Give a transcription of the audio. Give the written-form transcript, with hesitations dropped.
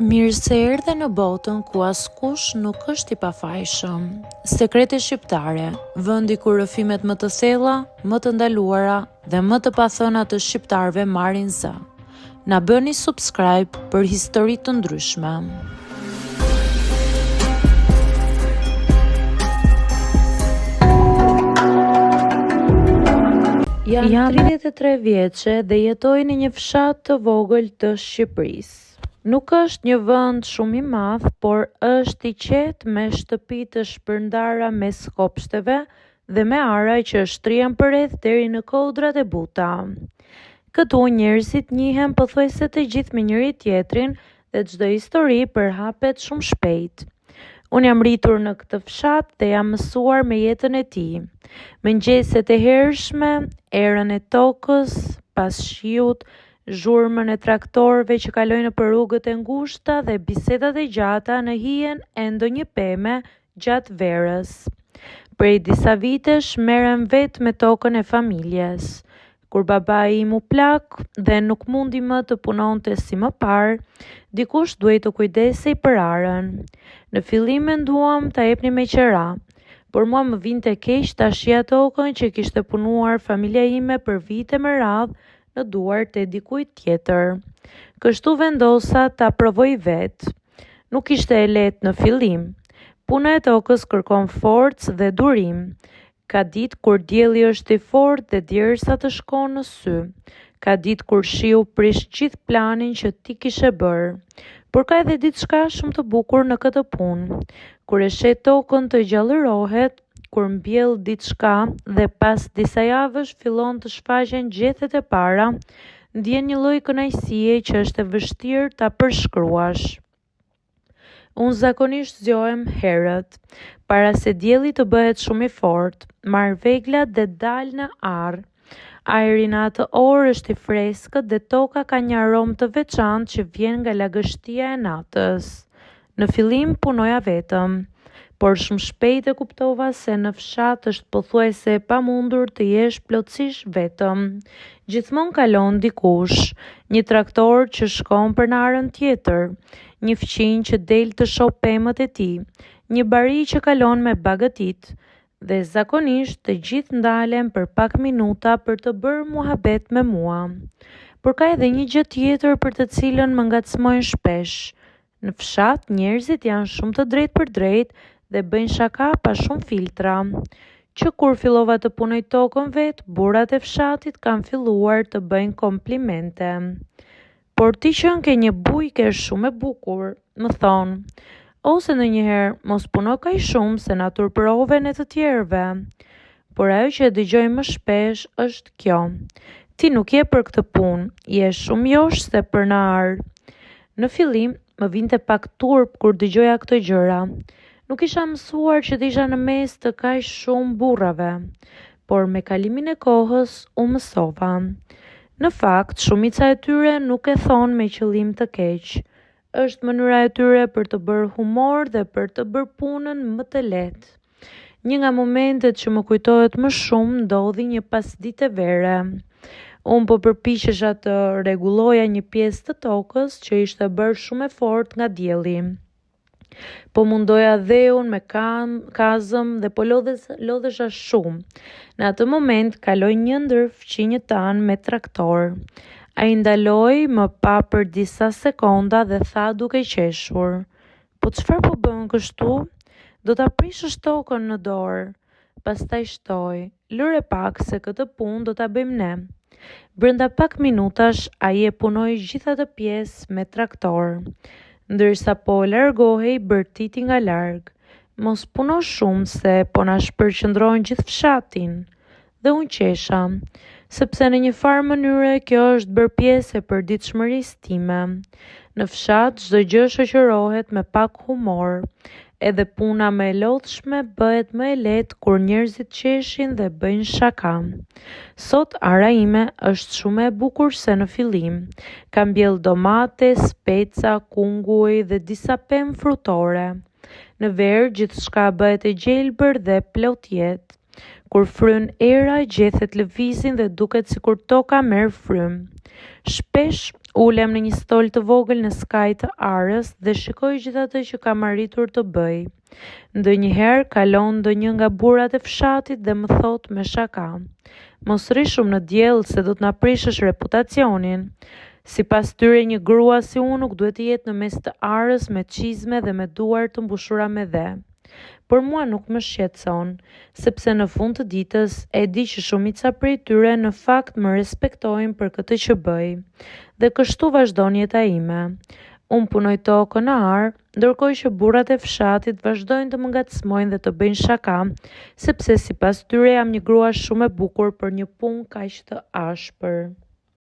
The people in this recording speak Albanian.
Mirë se erdhe në botën ku askush nuk është i pafajshëm. Sekrete shqiptare, vendi ku rrëfimet më të thella, më të ndaluara dhe më të pathëna të shqiptarëve marrin zë. Na bëni subscribe për histori të ndryshme. Jam 33 vjeçe dhe jetoj në një fshat të vogël të Shqipërisë. Nuk është një vend shumë i madh, por është i qetë me shtëpi të shpërndara mes kopshteve dhe me ara që shtrihen përreth deri në kodrat e buta. Këtu njerëzit njihen pothuajse të gjithë me njëri tjetrin dhe çdo histori përhapet shumë shpejt. Unë jam rritur në këtë fshat dhe jam mësuar me jetën e tij. Mëngjeset e hershme, erën e tokës, pas shiut, zhurmën e traktorëve që kalojnë nëpër rrugët e ngushta dhe bisedat e gjata në hijen e ndonjë peme gjatë verës. Prej disa vitesh merrem vetë me tokën e familjes. Kur babai im u plak dhe nuk mundi më të punonte si më parë, dikush duhej të kujdesej për arën. Në fillim menduam ta jepnim me qira, por mua më vinte keq ta shija tokën që kishte punuar familja ime për vite me radhë në duart e dikujt tjetër. Kështu vendosa ta provoj vetë. Nuk ishte e lehtë në fillim. Puna e tokës kërkon forcë dhe durim. Ka ditë kur dielli është i fortë dhe djersa të shkon në sy. Ka ditë kur shiu prish gjithë planin që ti kishe bërë. Por ka edhe diçka shumë të bukur në këtë punë. Kur e shet tokën të gjallërohet, kur mbjell diçka dhe pas disa javësh fillon të shfaqen gjethet e para, ndjen një lloj kënaqësie që është e vështirë ta përshkruash. Unë zakonisht zgjohem herët, para se dielli të bëhet shumë i fortë, marr veglat dhe dal në arë. Ajri në atë orë është i freskët dhe toka ka një aromë të veçantë që vjen nga lagështia e natës. Në fillim punoja vetëm, por shumë shpejt e kuptova se në fshat është pothuajse e pamundur të jesh plotësisht vetëm. Gjithmonë kalon dikush, një traktor që shkon për në arën tjetër, një fqinj që del të shoh pemët e tij, një bari që kalon me bagëtit, dhe zakonisht të gjithë ndalen për pak minuta për të bërë muhabet me mua. Por ka edhe një gjë tjetër për të cilën më ngacmojnë shpesh. Në fshat njerëzit janë shumë të drejtë për drejtë dhe bëjnë shaka pa shumë filtra. Që kur fillova të punoj tokën vetë, burrat e fshatit kanë filluar të bëjnë komplimente. Por ti që ke një bujke shumë e bukur, më thonë, ose ndonjëherë mos puno kaq shumë se na turproven e të tjerëve. Por ajo që dëgjoj më shpesh është kjo. Ti nuk je për këtë punë, je shumë josh se për në arë. Në fillim më vinte pak turp kur dëgjoja këto gjëra. Nuk isha mësuar që të isha në mes të kaq shumë burrave, por me kalimin e kohës u mësova. Në fakt, shumica e tyre nuk e thonë me qëllim të keq. Është mënyra e tyre për të bërë humor dhe për të bërë punën më të lehtë. Një nga momentet që më kujtohet më shumë ndodhi një pasditë vere. Unë po përpiqesha të rregulloja një pjesë të tokës që ishte bërë shumë e fortë nga dielli. Po mundoja dheun me kazëm dhe po lodhesha shumë. Në atë moment kaloi një ndër fqinjëtan me traktor. Ai ndaloi më pa për disa sekonda dhe tha duke qeshur: "Po çfarë po bën kështu? Do ta prishësh tokën në dorë." Pastaj shtoi: "Lëre pak se këtë punë do ta bëjmë ne." Brenda pak minutash ai e punoi gjithë atë pjesë me traktor. Ndërsa po largohej bërtiti nga larg. "Mos puno shumë se po na shpërqendron gjithë fshatin." Dhe unë qesha, sepse në një farë mënyre kjo është bërë pjesë e përditshmërisë time. Në fshat çdo gjë shoqërohet me pak humor. Edhe puna më e lodhshme bëhet më e lehtë kur njerëzit qeshin dhe bëjnë shaka. Sot ara ime është shumë e bukur se në fillim. Ka mbjell domate, speca, kunguj dhe disa pemë frutore. Në verë gjithçka bëhet e gjelbër dhe plot jetë. Kur fryn era, gjethet lëvizin dhe duket sikur toka merr frym. Shpesh ulem në një stol të vogël në skaj të arës dhe shikoj gjithë atë që kam arritur të bëj. Ndonjëherë kalon ndonjë nga burrat e fshatit dhe më thot me shaka: "Mos rri shumë në diell se do të na prishësh reputacionin." Sipas tyre, një grua si unë nuk duhet të jetë në mes të arës me çizme dhe me duar të mbushura me dhe. Por mua nuk më shqetëson, sepse në fund të ditës e di që shumica prej tyre në fakt më respektojnë për këtë që bëj, dhe kështu vazhdon jeta ime. Unë punoj tokën në arë, ndërkohë që burrat e fshatit vazhdojnë të më ngacmojnë dhe të bëjnë shaka, sepse sipas tyre jam një grua shumë e bukur për një punë kaq të ashpër.